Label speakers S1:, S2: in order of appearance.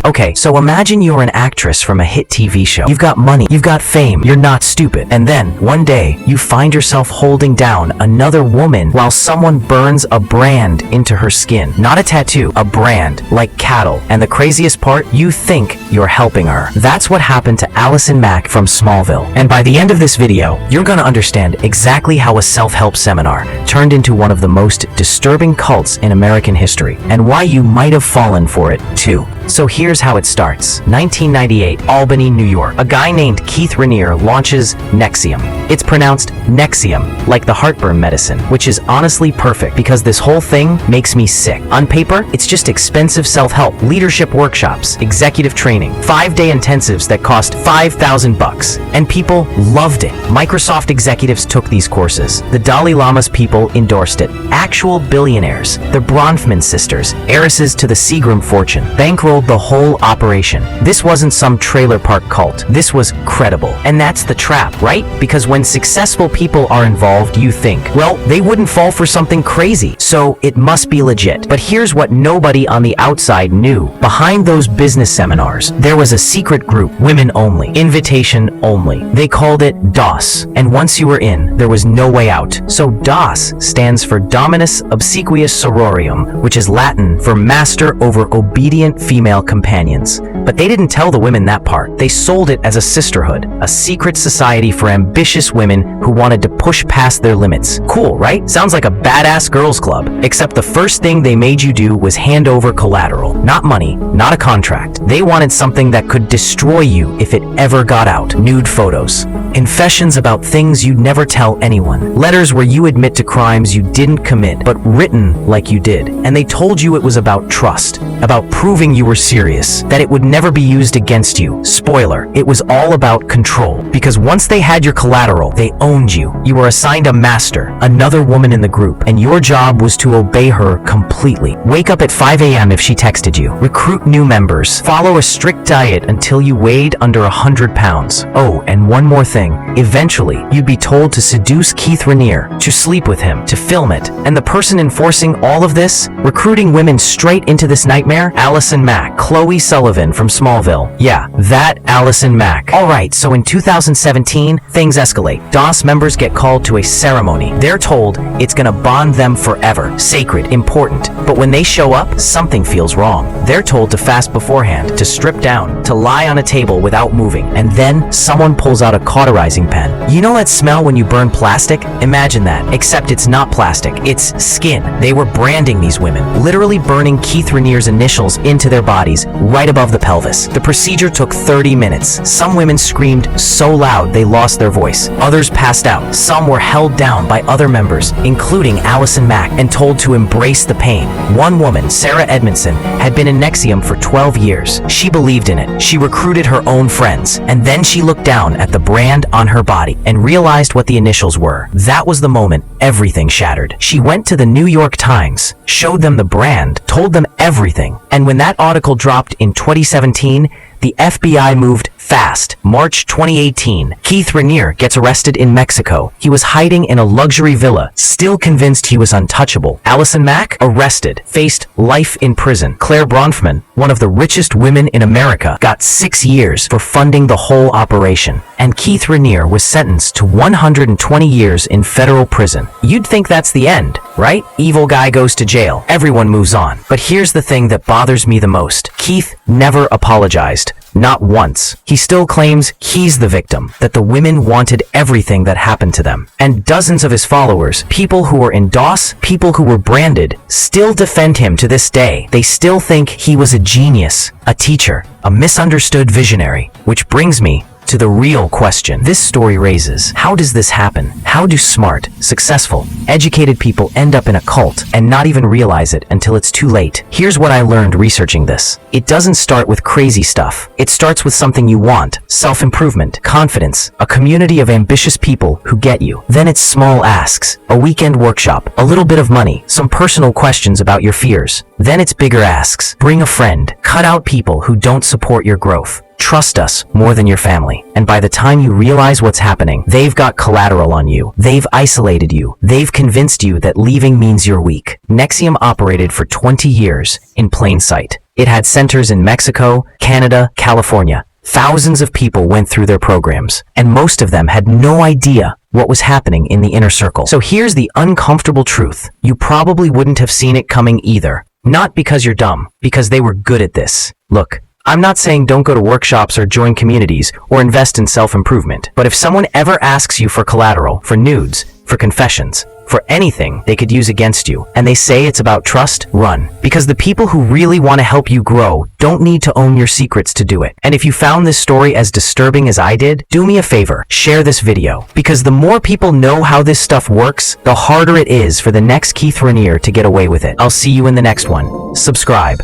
S1: Okay, so imagine you're an actress from a hit TV show. You've got money, you've got fame, you're not stupid. And then, one day, you find yourself holding down another woman while someone burns a brand into her skin. Not a tattoo, a brand, like cattle. And the craziest part, you think you're helping her. That's what happened to Allison Mack from Smallville. And by the end of this video, you're gonna understand exactly how a self-help seminar turned into one of the most disturbing cults in American history, and why you might have fallen for it, too. So here's how it starts. 1998, Albany, New York. A guy named Keith Raniere launches NXIVM. It's pronounced Nexium, like the heartburn medicine, which is honestly perfect because this whole thing makes me sick. On paper, it's just expensive self-help, leadership workshops, executive training, 5-day intensives that cost $5,000, and people loved it. Microsoft executives took these courses. The Dalai Lama's people endorsed it. Actual billionaires, the Bronfman sisters, heiresses to the Seagram fortune, bankrolled the whole operation. This wasn't some trailer park cult. This was credible. And that's the trap, right? Because when successful people are involved, you think, well, they wouldn't fall for something crazy, so it must be legit. But here's what nobody on the outside knew. Behind those business seminars, there was a secret group, women only, invitation only. They called it DOS. And once you were in, there was no way out. So DOS stands for Dominus Obsequious Sororium, which is Latin for Master over Obedient Female Companions. But they didn't tell the women that part. They sold it as a sisterhood, a secret society for ambitious women who wanted to push past their limits. Cool, right? Sounds like a badass girls club. Except the first thing they made you do was hand over collateral. Not money, not a contract. They wanted something that could destroy you if it ever got out. Nude photos. Confessions about things you'd never tell anyone. Letters where you admit to crimes you didn't commit, but written like you did. And they told you it was about trust, about proving you were serious, that it would never be used against you. Spoiler, it was all about control. Because once they had your collateral, they owned you. You were assigned a master, another woman in the group, and your job was to obey her completely. Wake up at 5 a.m. if she texted you. Recruit new members. Follow a strict diet until you weighed under 100 pounds. Oh, and one more thing. Eventually, you'd be told to seduce Keith Raniere, to sleep with him, to film it. And the person enforcing all of this, recruiting women straight into this nightmare? Allison Mack, Chloe Sullivan from Smallville. Yeah, that Allison Mack. Alright, so in 2017, things escalate. DOS members get called to a ceremony. They're told it's gonna bond them forever. Sacred, important. But when they show up, something feels wrong. They're told to fast beforehand, to strip down, to lie on a table without moving. And then, someone pulls out a cauterizing pen. You know that smell when you burn plastic? Imagine that, except it's not plastic, it's skin. They were branding these women, literally burning Keith Raniere's initials into their bodies, right above the pelvis. The procedure took 30 minutes. Some women screamed so loud they lost their voice. Others passed out. Some were held down by other members, including Allison Mack, and told to embrace the pain. One woman, Sarah Edmondson, had been in NXIVM for 12 years. She believed in it. She recruited her own friends. And then she looked down at the brand on her body and realized what the initials were. That was the moment everything shattered. She went to the New York Times, showed them the brand, told them everything. And when that article dropped in 2017, the FBI moved fast. March 2018, Keith Raniere gets arrested in Mexico. He was hiding in a luxury villa, still convinced he was untouchable. Allison Mack, arrested, faced life in prison. Claire Bronfman, one of the richest women in America, got 6 years for funding the whole operation. And Keith Raniere was sentenced to 120 years in federal prison. You'd think that's the end, right? Evil guy goes to jail. Everyone moves on. But here's the thing that bothers me the most. Keith never apologized. Not once. He still claims he's the victim, that the women wanted everything that happened to them. And dozens of his followers, people who were in DOS, people who were branded, still defend him to this day. They still think he was a genius, a teacher, a misunderstood visionary. Which brings me to the real question this story raises. How does this happen? How do smart, successful, educated people end up in a cult and not even realize it until it's too late? Here's what I learned researching this. It doesn't start with crazy stuff. It starts with something you want: self-improvement, confidence, a community of ambitious people who get you. Then it's small asks, a weekend workshop, a little bit of money, some personal questions about your fears. Then it's bigger asks. Bring a friend. Cut out people who don't support your growth. trust us more than your family. And by the time you realize what's happening, they've got collateral on you. They've isolated you. They've convinced you that leaving means you're weak. NXIVM operated for 20 years in plain sight. It had centers in Mexico, Canada, California. Thousands of people went through their programs, and most of them had no idea what was happening in the inner circle. So here's the uncomfortable truth. You probably wouldn't have seen it coming either. Not because you're dumb, because they were good at this. Look, I'm not saying don't go to workshops or join communities or invest in self-improvement, but if someone ever asks you for collateral, for nudes, for confessions, for anything they could use against you, and they say it's about trust, run. Because the people who really want to help you grow don't need to own your secrets to do it. And if you found this story as disturbing as I did, do me a favor, share this video. Because the more people know how this stuff works, the harder it is for the next Keith Raniere to get away with it. I'll see you in the next one. Subscribe.